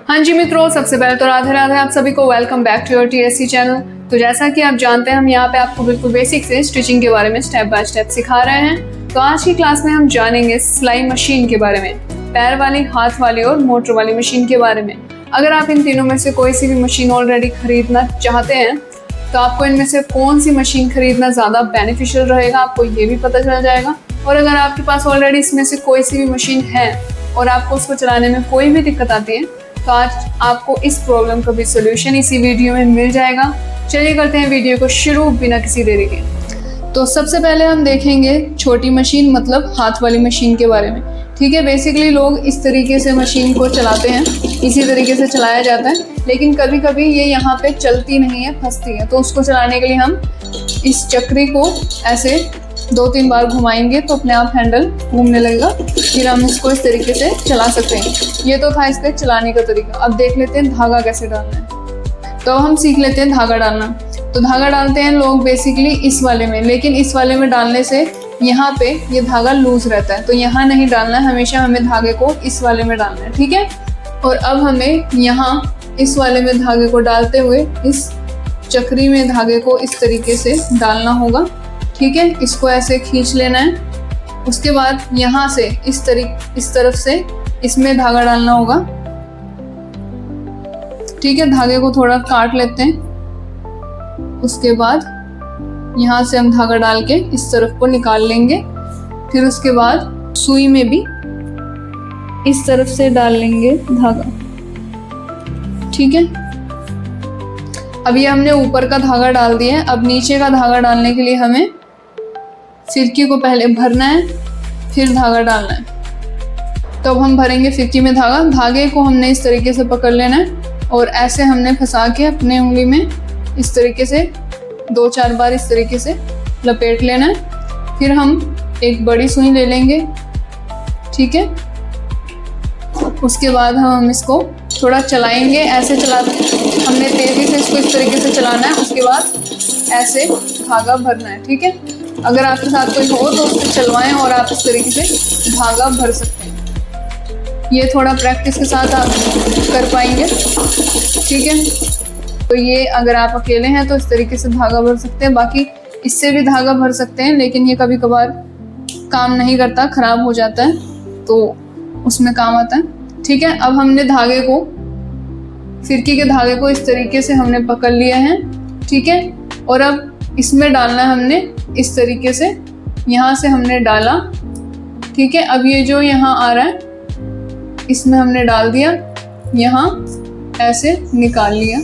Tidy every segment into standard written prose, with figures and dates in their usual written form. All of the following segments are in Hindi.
हाँ जी मित्रों, सबसे पहले तो राधे राधे आप सभी को welcome back to your TSC चैनल। तो जैसा कि आप जानते हैं, हम यहाँ पे आपको बिल्कुल बेसिक से स्टिचिंग के बारे में स्टेप बाय स्टेप सिखा रहे हैं। तो आज की क्लास में हम जानेंगे सिलाई मशीन के बारे में, पैर वाली, हाथ वाली और मोटर वाली मशीन के बारे में। अगर आप इन तीनों में से कोई सी भी मशीन ऑलरेडी खरीदना चाहते हैं तो आपको इनमें से कौन सी मशीन खरीदना ज़्यादा बेनिफिशियल रहेगा, आपको ये भी पता चल जाएगा। और अगर आपके पास ऑलरेडी इसमें से कोई सी भी मशीन है और आपको उसको चलाने में कोई भी दिक्कत आती है तो आज आपको इस प्रॉब्लम का भी सोल्यूशन इसी वीडियो में मिल जाएगा। चलिए करते हैं वीडियो को शुरू बिना किसी देरी के। तो सबसे पहले हम देखेंगे छोटी मशीन मतलब हाथ वाली मशीन के बारे में। ठीक है, बेसिकली लोग इस तरीके से मशीन को चलाते हैं, इसी तरीके से चलाया जाता है, लेकिन कभी कभी ये यहाँ पे चलती नहीं है, फंसती है। तो उसको चलाने के लिए हम इस चक्री को ऐसे 2-3 बार घुमाएंगे तो अपने आप हैंडल घूमने लगेगा, फिर हम इसको इस तरीके से चला सकते हैं। ये तो था इसके चलाने का तरीका। अब देख लेते हैं धागा कैसे डालना है। तो हम सीख लेते हैं धागा डालना। तो धागा डालते हैं लोग बेसिकली इस वाले में, लेकिन इस वाले में डालने से यहाँ पे ये धागा लूज रहता है, तो यहाँ नहीं डालना है, हमेशा हमें धागे को इस वाले में डालना है। ठीक है, और अब हमें यहाँ इस वाले में धागे को डालते हुए इस चक्री में धागे को इस तरीके से डालना होगा। ठीक है, इसको ऐसे खींच लेना है। उसके बाद यहाँ से इस तरफ से इसमें धागा डालना होगा। ठीक है, धागे को थोड़ा काट लेते हैं। उसके बाद यहाँ से हम धागा डाल के इस तरफ को निकाल लेंगे। फिर उसके बाद सुई में भी इस तरफ से डाल लेंगे धागा। ठीक है, अब ये हमने ऊपर का धागा डाल दिया है। अब नीचे का धागा डालने के लिए हमें फिरकी को पहले भरना है, फिर धागा डालना है। तो अब हम भरेंगे फिरकी में धागा। धागे को हमने इस तरीके से पकड़ लेना है और ऐसे हमने फंसा के अपने उंगली में इस तरीके से 2-4 बार इस तरीके से लपेट लेना है। फिर हम एक बड़ी सुई ले लेंगे। ठीक है, उसके बाद हम इसको थोड़ा चलाएंगे, ऐसे चलाते हमने तेज़ी से इसको इस तरीके से चलाना है। उसके बाद ऐसे धागा भरना है। ठीक है, अगर आपके साथ कोई हो तो उससे चलवाएं और आप इस तरीके से धागा भर सकते हैं। ये थोड़ा प्रैक्टिस के साथ आप कर पाएंगे। ठीक है, तो ये अगर आप अकेले हैं तो इस तरीके से धागा भर सकते हैं, बाकी इससे भी धागा भर सकते हैं, लेकिन ये कभी कभार काम नहीं करता, ख़राब हो जाता है, तो उसमें काम आता है। ठीक है, अब हमने धागे को, फिरकी के धागे को इस तरीके से हमने पकड़ लिया है। ठीक है, और अब इसमें डालना है हमने इस तरीके से, यहाँ से हमने डाला। ठीक है, अब ये जो यहाँ आ रहा है इसमें हमने डाल दिया, यहाँ ऐसे निकाल लिया।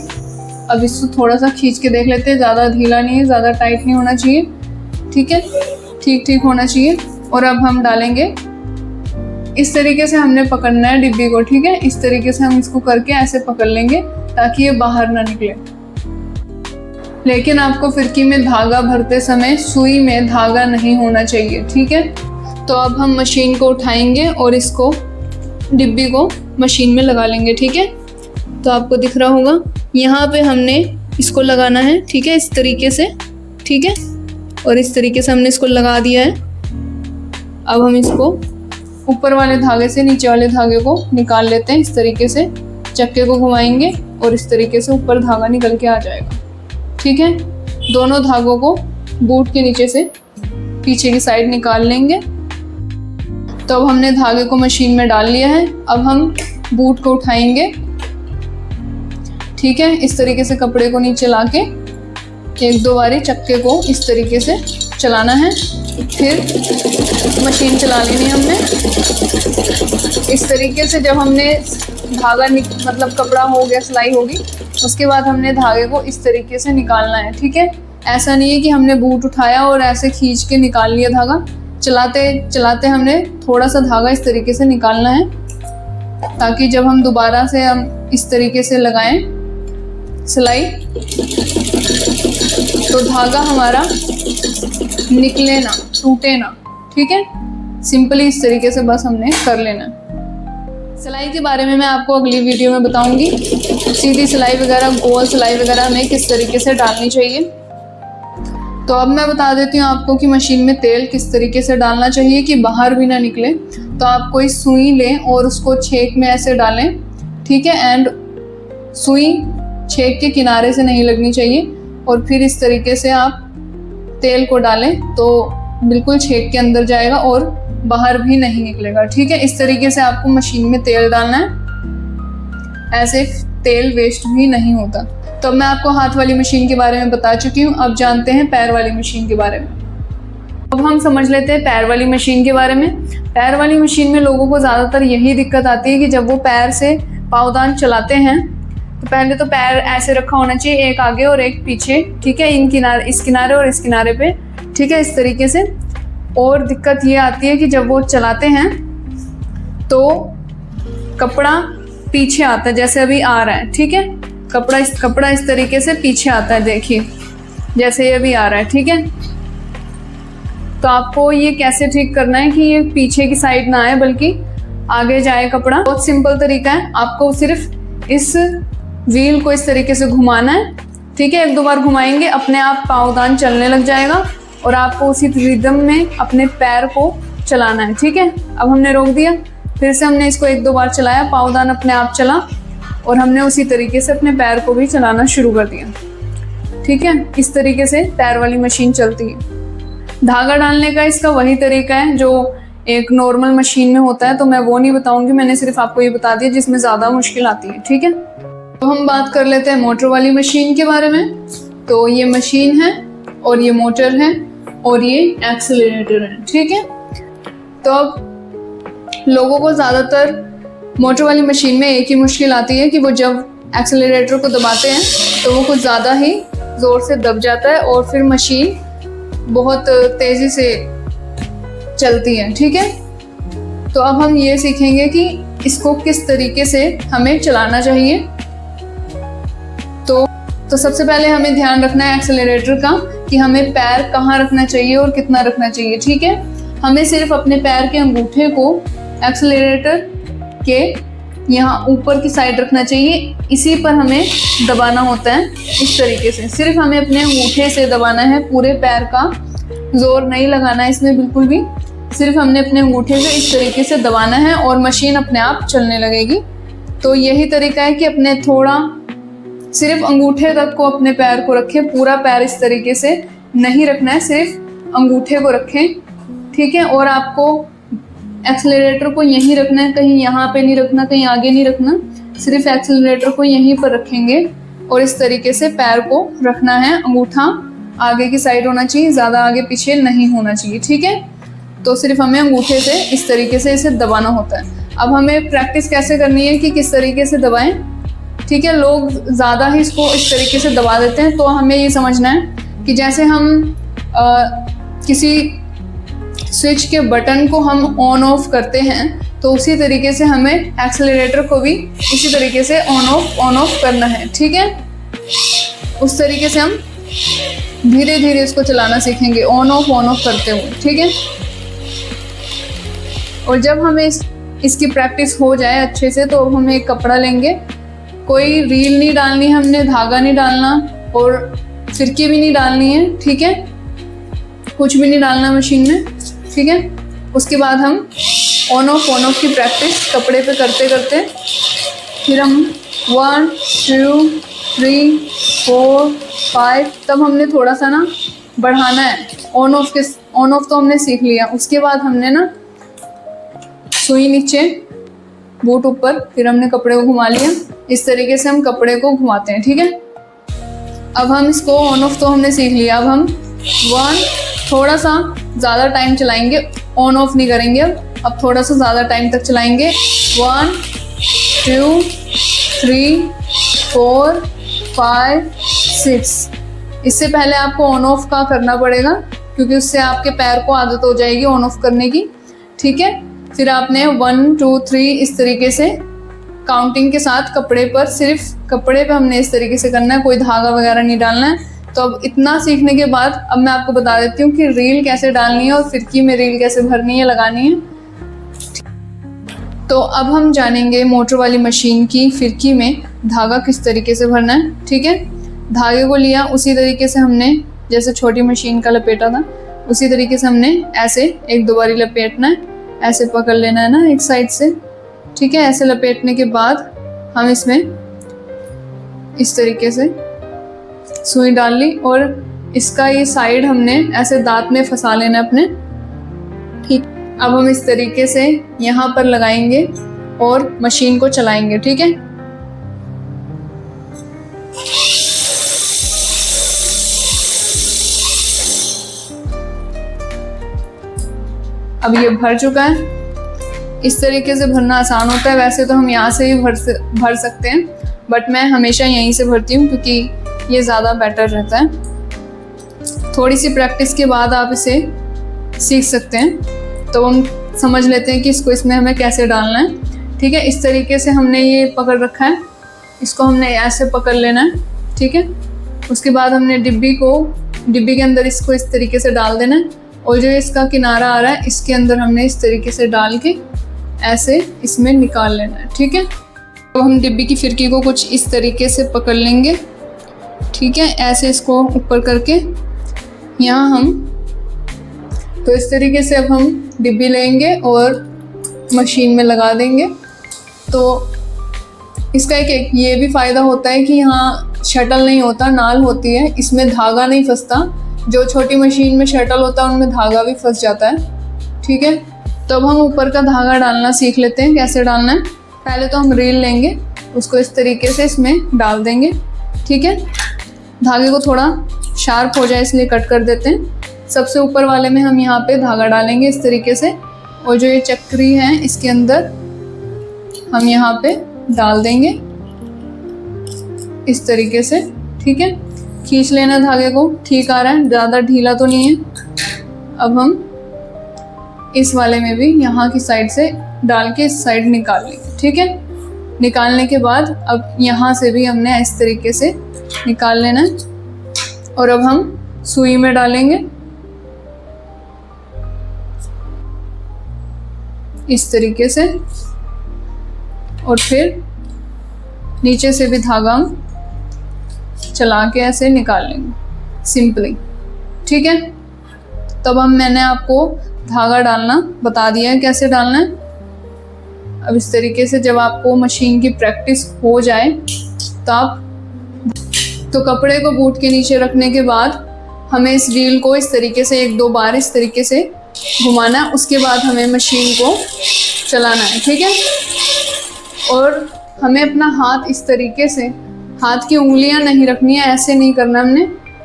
अब इसको थोड़ा सा खींच के देख लेते हैं, ज़्यादा ढीला नहीं है, ज़्यादा टाइट नहीं होना चाहिए। ठीक है, ठीक ठीक होना चाहिए। और अब हम डालेंगे इस तरीके से, हमने पकड़ना है डिब्बी को। ठीक है, इस तरीके से हम इसको करके ऐसे पकड़ लेंगे ताकि ये बाहर ना निकले। लेकिन आपको फिरकी में धागा भरते समय सुई में धागा नहीं होना चाहिए। ठीक है, तो अब हम मशीन को उठाएंगे और इसको डिब्बी को मशीन में लगा लेंगे। ठीक है, तो आपको दिख रहा होगा यहाँ पे हमने इसको लगाना है। ठीक है, इस तरीके से। ठीक है, और इस तरीके से हमने इसको लगा दिया है। अब हम इसको ऊपर वाले धागे से नीचे वाले धागे को निकाल लेते हैं। इस तरीके से चक्के को घुमाएंगे और इस तरीके से ऊपर धागा निकल के आ जाएगा। ठीक है, दोनों धागों को बूट के नीचे से पीछे की साइड निकाल लेंगे। तो अब हमने धागे को मशीन में डाल लिया है। अब हम बूट को उठाएंगे। ठीक है, इस तरीके से कपड़े को नीचे लाके 1-2 बारी चक्के को इस तरीके से चलाना है, फिर मशीन चला लेनी है हमने। इस तरीके से जब हमने धागा मतलब कपड़ा हो गया, सिलाई होगी, उसके बाद हमने धागे को इस तरीके से निकालना है। ठीक है, ऐसा नहीं है कि हमने बूट उठाया और ऐसे खींच के निकाल लिया धागा। चलाते चलाते हमने थोड़ा सा धागा इस तरीके से निकालना है, ताकि जब हम दोबारा से हम इस तरीके से लगाएं सिलाई तो धागा हमारा निकले ना, टूटे ना। ठीक है, सिंपली इस तरीके से बस हमने कर लेना है। सिलाई के बारे में मैं आपको अगली वीडियो में बताऊंगी, सीधी सिलाई वगैरह, गोल सिलाई वगैरह हमें किस तरीके से डालनी चाहिए। तो अब मैं बता देती हूँ आपको कि मशीन में तेल किस तरीके से डालना चाहिए कि बाहर भी ना निकले। तो आप कोई सुई लें और उसको छेक में ऐसे डालें। ठीक है। एंड सुई छेक के किनारे से नहीं लगनी चाहिए। और फिर इस तरीके से आप तेल को डालें तो बिल्कुल छेक के अंदर जाएगा और बाहर भी नहीं निकलेगा, ठीक है। इस तरीके से आपको मशीन में तेल डालना है, ऐसे तेल वेस्ट भी नहीं होता। तो अब मैं आपको हाथ वाली मशीन के बारे में बता चुकी हूँ। अब जानते हैं पैर वाली मशीन के बारे में। अब हम समझ लेते हैं पैर वाली मशीन के बारे में। पैर वाली मशीन में लोगों को ज़्यादातर यही दिक्कत आती है कि जब वो पैर से पावदान चलाते हैं तो पहले तो पैर ऐसे रखा होना चाहिए, एक आगे और एक पीछे, ठीक है, इन किनारे, इस किनारे और इस किनारे पे, ठीक है, इस तरीके से। और दिक्कत ये आती है कि जब वो चलाते हैं तो कपड़ा पीछे आता है, जैसे अभी आ रहा है, ठीक है, कपड़ा इस तरीके से पीछे आता है, देखिए जैसे ये अभी आ रहा है, ठीक है। तो आपको ये कैसे ठीक करना है कि ये पीछे की साइड ना आए बल्कि आगे जाए कपड़ा। बहुत सिंपल तरीका है, आपको सिर्फ इस व्हील को इस तरीके से घुमाना है, ठीक है। 1-2 बार घुमाएंगे, अपने आप पावदान चलने लग जाएगा और आपको उसी रिदम में अपने पैर को चलाना है, ठीक है। अब हमने रोक दिया, फिर से हमने इसको 1-2 बार चलाया, पावदान अपने आप चला और हमने उसी तरीके से अपने पैर को भी चलाना शुरू कर दिया, ठीक है। इस तरीके से पैर वाली मशीन चलती है। धागा डालने का इसका वही तरीका है जो एक नॉर्मल मशीन में होता है, तो मैं वो नहीं बताऊंगी, मैंने सिर्फ आपको ये बता दिया जिसमें ज़्यादा मुश्किल आती है, ठीक है। तो हम बात कर लेते हैं मोटर वाली मशीन के बारे में। तो ये मशीन है और ये मोटर है और ये एक्सेलरेटर है, ठीक है। तो अब लोगों को ज़्यादातर मोटर वाली मशीन में एक ही मुश्किल आती है कि वो जब एक्सेलरेटर को दबाते हैं तो वो कुछ ज़्यादा ही ज़ोर से दब जाता है और फिर मशीन बहुत तेज़ी से चलती है, ठीक है। तो अब हम ये सीखेंगे कि इसको किस तरीके से हमें चलाना चाहिए। तो सबसे पहले हमें ध्यान रखना है एक्सेलरेटर का कि हमें पैर कहाँ रखना चाहिए और कितना रखना चाहिए, ठीक है। हमें सिर्फ अपने पैर के अंगूठे को एक्सेलरेटर के यहाँ ऊपर की साइड रखना चाहिए, इसी पर हमें दबाना होता है इस तरीके से। सिर्फ हमें अपने अंगूठे से दबाना है, पूरे पैर का जोर नहीं लगाना है इसमें बिल्कुल भी। सिर्फ हमने अपने अंगूठे से इस तरीके से दबाना है और मशीन अपने आप चलने लगेगी। तो यही तरीका है कि अपने थोड़ा सिर्फ अंगूठे तक को अपने पैर को रखें, पूरा पैर इस तरीके से नहीं रखना है, सिर्फ अंगूठे को रखें, ठीक है। और आपको एक्सेलरेटर को यहीं रखना है, कहीं यहाँ पे नहीं रखना, कहीं आगे नहीं रखना, सिर्फ एक्सेलरेटर को यहीं पर रखेंगे और इस तरीके से पैर को रखना है। अंगूठा आगे की साइड होना चाहिए, ज़्यादा आगे पीछे नहीं होना चाहिए, ठीक है। तो सिर्फ हमें अंगूठे से इस तरीके से इसे दबाना होता है। अब हमें प्रैक्टिस कैसे करनी है कि किस तरीके से दबाएं, ठीक है। लोग ज़्यादा ही इसको इस तरीके से दबा देते हैं, तो हमें ये समझना है कि जैसे हम किसी स्विच के बटन को हम ऑन ऑफ करते हैं तो उसी तरीके से हमें एक्सेलरेटर को भी इसी तरीके से ऑन ऑफ करना है, ठीक है। उस तरीके से हम धीरे धीरे इसको चलाना सीखेंगे ऑन ऑफ करते हुए, ठीक है। और जब हमें इसकी प्रैक्टिस हो जाए अच्छे से तो हम एक कपड़ा लेंगे, कोई रील नहीं डालनी, हमने धागा नहीं डालना और फिरकी भी नहीं डालनी है, ठीक है, कुछ भी नहीं डालना मशीन में, ठीक है। उसके बाद हम ऑन ऑफ की प्रैक्टिस कपड़े पे करते करते फिर हम 1 2 3 4 5 तब हमने थोड़ा सा ना बढ़ाना है। ऑन ऑफ तो हमने सीख लिया, उसके बाद हमने ना सुई नीचे बूट ऊपर, फिर हमने कपड़े को घुमा लिया, इस तरीके से हम कपड़े को घुमाते हैं, ठीक है। अब हम इसको ऑन ऑफ तो हमने सीख लिया, अब हम 1 थोड़ा सा ज़्यादा टाइम चलाएंगे, ऑन ऑफ नहीं करेंगे, अब थोड़ा सा ज़्यादा टाइम तक चलाएंगे। 1 2 3 4 5 6। इससे पहले आपको ऑन ऑफ का करना पड़ेगा क्योंकि उससे आपके पैर को आदत हो जाएगी ऑन ऑफ करने की, ठीक है। फिर आपने 1 2 3 इस तरीके से काउंटिंग के साथ कपड़े पर, सिर्फ कपड़े पे हमने इस तरीके से करना है, कोई धागा वगैरह नहीं डालना है। तो अब इतना सीखने के बाद अब मैं आपको बता देती हूँ कि रील कैसे डालनी है और फिरकी में रील कैसे भरनी है, लगानी है। तो अब हम जानेंगे मोटर वाली मशीन की फिरकी में धागा किस तरीके से भरना है, ठीक है। धागे को लिया, उसी तरीके से हमने जैसे छोटी मशीन का लपेटा था उसी तरीके से हमने ऐसे 1-2 बारी लपेटना है, ऐसे पकड़ लेना है ना एक साइड से, ठीक है। ऐसे लपेटने के बाद हम इसमें इस तरीके से सुई डाल ली और इसका ये साइड हमने ऐसे दांत में फंसा लेना अपने। ठीक, अब हम इस तरीके से यहाँ पर लगाएंगे और मशीन को चलाएंगे। ठीक है, अब ये भर चुका है। इस तरीके से भरना आसान होता है, वैसे तो हम यहाँ से भी भर सकते हैं, बट मैं हमेशा यहीं से भरती हूँ क्योंकि ये ज़्यादा बेटर रहता है। थोड़ी सी प्रैक्टिस के बाद आप इसे सीख सकते हैं। तो हम समझ लेते हैं कि इसमें हमें कैसे डालना है। ठीक है, इस तरीके से हमने ये पकड़ रखा है, इसको हमने ऐसे पकड़ लेना है। ठीक है, उसके बाद हमने डिब्बी के अंदर इसको इस तरीके से डाल देना है और जो इसका किनारा आ रहा है इसके अंदर हमने इस तरीके से डाल के ऐसे इसमें निकाल लेना है। ठीक है, तो हम डिब्बी की फिरकी को कुछ इस तरीके से पकड़ लेंगे। ठीक है, ऐसे इसको ऊपर करके यहाँ हम तो इस तरीके से अब हम डिब्बी लेंगे और मशीन में लगा देंगे। तो इसका एक ये भी फ़ायदा होता है कि यहाँ शटल नहीं होता, नाल होती है, इसमें धागा नहीं फंसता। जो छोटी मशीन में शटल होता है उनमें धागा भी फंस जाता है। ठीक है, तो अब हम ऊपर का धागा डालना सीख लेते हैं कैसे डालना है। पहले तो हम रील लेंगे, उसको इस तरीके से इसमें डाल देंगे। ठीक है, धागे को थोड़ा शार्प हो जाए इसलिए कट कर देते हैं। सबसे ऊपर वाले में हम यहाँ पे धागा डालेंगे इस तरीके से और जो ये चक्री है इसके अंदर हम यहाँ पे डाल देंगे इस तरीके से। ठीक है, खींच लेना धागे को, ठीक आ रहा है, ज़्यादा ढीला तो नहीं है। अब हम इस वाले में भी यहाँ की साइड से डाल के इस साइड निकाल लेंगे। ठीक है, निकालने के बाद अब यहाँ से भी हमने इस तरीके से निकाल लेना है और अब हम सुई में डालेंगे इस तरीके से और फिर नीचे से भी धागा हम चला के ऐसे निकाल लेंगे सिंपली। ठीक है, तब मैंने आपको धागा डालना बता दिया है कैसे डालना है। अब इस तरीके से जब आपको मशीन की प्रैक्टिस हो जाए तो कपड़े को बूट के नीचे रखने के बाद हमें इस रील को इस तरीके से 1-2 बार इस तरीके से घुमाना है। उसके बाद हमें मशीन को चलाना है। ठीक है, और हमें अपना हाथ इस तरीके से, हाथ की उंगलियां नहीं रखनी है, ऐसे नहीं करना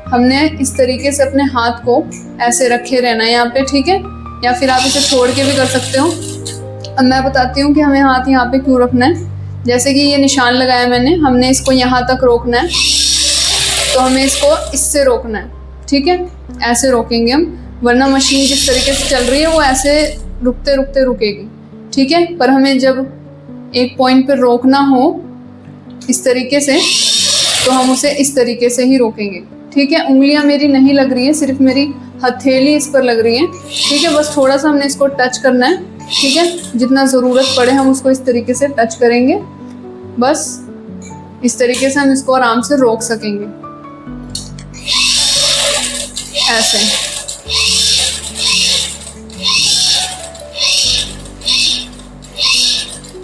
हमने इस तरीके से अपने हाथ को ऐसे रखे रहना है यहाँ पे। ठीक है, या फिर आप इसे छोड़ के भी कर सकते हो। अब मैं बताती हूँ कि हमें हाथ यहाँ पे क्यों रखना है। जैसे कि ये निशान लगाया मैंने, हमने इसको यहाँ तक रोकना है, तो हमें इसको इससे रोकना है। ठीक है, ऐसे रोकेंगे हम, वरना मशीन जिस तरीके से चल रही है वो ऐसे रुकते रुकते रुकेगी। ठीक है, पर हमें जब एक पॉइंट पर रोकना हो इस तरीके से तो हम उसे इस तरीके से ही रोकेंगे। ठीक है, उंगलियां मेरी नहीं लग रही है, सिर्फ मेरी हथेली इस पर लग रही है। ठीक है, बस थोड़ा सा हमने इसको टच करना है। ठीक है, जितना ज़रूरत पड़े हम उसको इस तरीके से टच करेंगे, बस इस तरीके से हम इसको आराम से रोक सकेंगे ऐसे।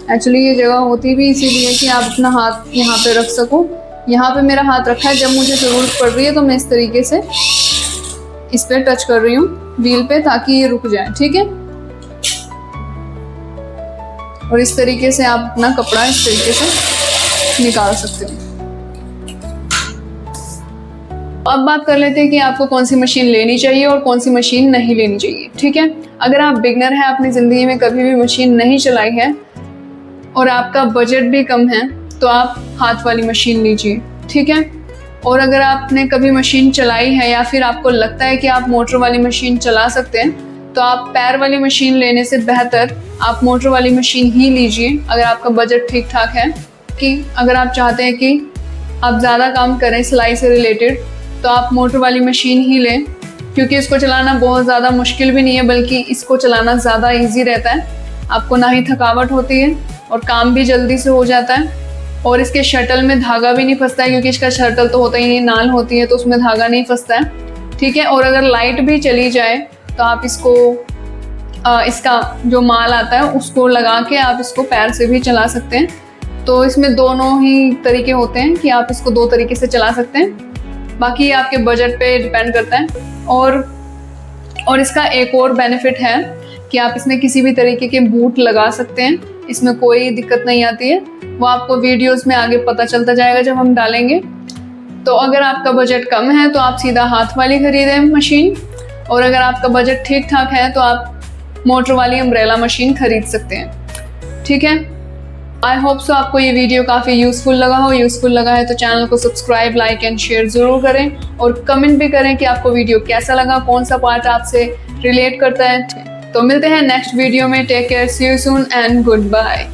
एक्चुअली ये जगह होती भी इसीलिए कि आप अपना हाथ यहाँ पे रख सको। यहाँ पे मेरा हाथ रखा है, जब मुझे ज़रूरत पड़ रही है तो मैं इस तरीके से इस पे टच कर रही हूँ व्हील पे, ताकि ये रुक जाए। ठीक है, और इस तरीके से आप अपना कपड़ा इस तरीके से निकाल सकते हो। अब बात कर लेते हैं कि आपको कौन सी मशीन लेनी चाहिए और कौन सी मशीन नहीं लेनी चाहिए। ठीक है, अगर आप बिगनर हैं, अपनी ज़िंदगी में कभी भी मशीन नहीं चलाई है और आपका बजट भी कम है, तो आप हाथ वाली मशीन लीजिए। ठीक है, और अगर आपने कभी मशीन चलाई है या फिर आपको लगता है कि आप मोटर वाली मशीन चला सकते हैं, तो आप पैर वाली मशीन लेने से बेहतर आप मोटर वाली मशीन ही लीजिए अगर आपका बजट ठीक ठाक है। कि अगर आप चाहते हैं कि आप ज़्यादा काम करें सिलाई से रिलेटेड, तो आप मोटर वाली मशीन ही लें, क्योंकि इसको चलाना बहुत ज़्यादा मुश्किल भी नहीं है, बल्कि इसको चलाना ज़्यादा ईजी रहता है। आपको ना ही थकावट होती है और काम भी जल्दी से हो जाता है, और इसके शटल में धागा भी नहीं फंसता है, क्योंकि इसका शटल तो होता ही नहीं, नाल होती है, तो उसमें धागा नहीं फंसता है। ठीक है, और अगर लाइट भी चली जाए तो आप इसको इसका जो माल आता है उसको लगा के आप इसको पैर से भी चला सकते हैं। तो इसमें दोनों ही तरीके होते हैं कि आप इसको 2 तरीके से चला सकते हैं। बाकी आपके बजट पे डिपेंड करता है। और इसका एक और बेनिफिट है कि आप इसमें किसी भी तरीके के बूट लगा सकते हैं, इसमें कोई दिक्कत नहीं आती है। वो आपको वीडियोस में आगे पता चलता जाएगा जब हम डालेंगे। तो अगर आपका बजट कम है तो आप सीधा हाथ वाली खरीदें मशीन, और अगर आपका बजट ठीक ठाक है तो आप मोटर वाली अम्ब्रेला मशीन खरीद सकते हैं। ठीक है, आई होप सो आपको ये वीडियो काफ़ी यूज़फुल लगा हो। यूज़फुल लगा है तो चैनल को सब्सक्राइब, लाइक एंड शेयर ज़रूर करें, और कमेंट भी करें कि आपको वीडियो कैसा लगा, कौन सा पार्ट आपसे रिलेट करता है। तो मिलते हैं नेक्स्ट वीडियो में। Take care, see you soon and good bye.